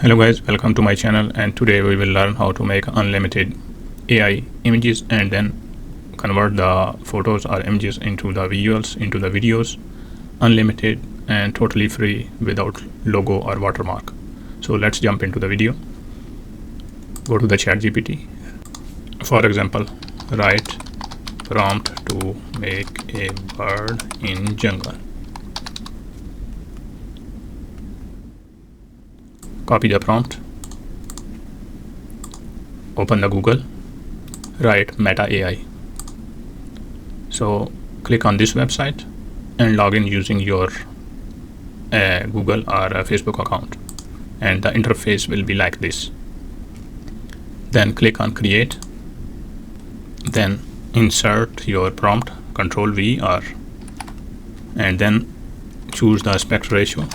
Hello guys, welcome to my channel, and today we will learn how to make unlimited AI images and then convert the photos or images into the visuals, into the videos, unlimited and totally free without logo or watermark. So let's jump into the video. Go to the ChatGPT. For example, write prompt to make a bird in jungle. Copy the prompt, open the Google, write Meta AI. So click on this website and log in using your Google or Facebook account, and the interface will be like this. Then click on create, then insert your prompt, Control V R, and then choose the aspect ratio.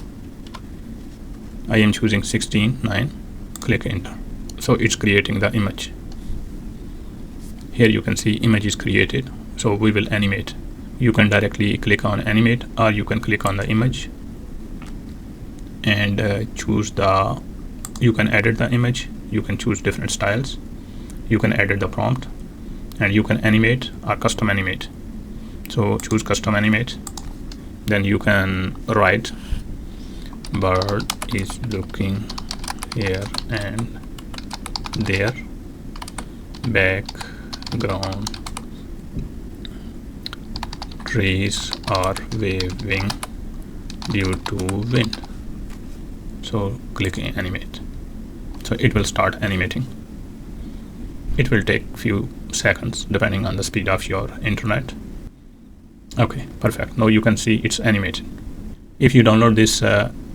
I am choosing 16:9, click enter. So it's creating the image. Here you can see image is created, so we will animate. You can directly click on animate, or you can click on the image and you can edit the image. You can choose different styles. You can edit the prompt, and you can animate or custom animate. So choose custom animate. Then you can write bird is looking here and there, background trees are waving due to wind. So click animate. So it will start animating. It will take few seconds depending on the speed of your internet. Okay, perfect. Now you can see it's animated. If you download this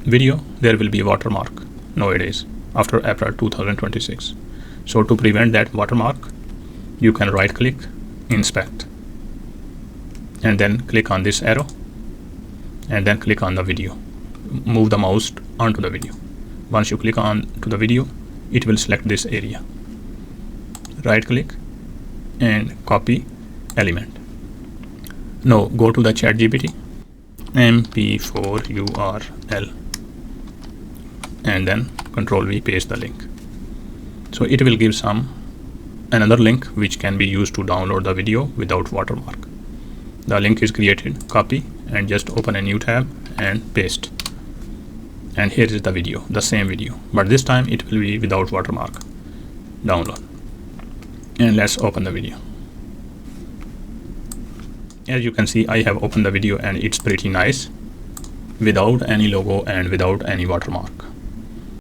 video, there will be a watermark nowadays after April 2026. So to prevent that watermark, you can right click, inspect, and then click on this arrow, and then click on the video. Move the mouse onto the video. Once you click on to the video, it will select this area. Right click and copy element. Now go to the ChatGPT, MP4 URL, and then Control V, paste the link. So it will give another link which can be used to download the video without watermark. The link is created, copy, and just open a new tab and paste. And here is the video, the same video, but this time it will be without watermark. Download. And let's open the video. As you can see, I have opened the video and it's pretty nice without any logo and without any watermark.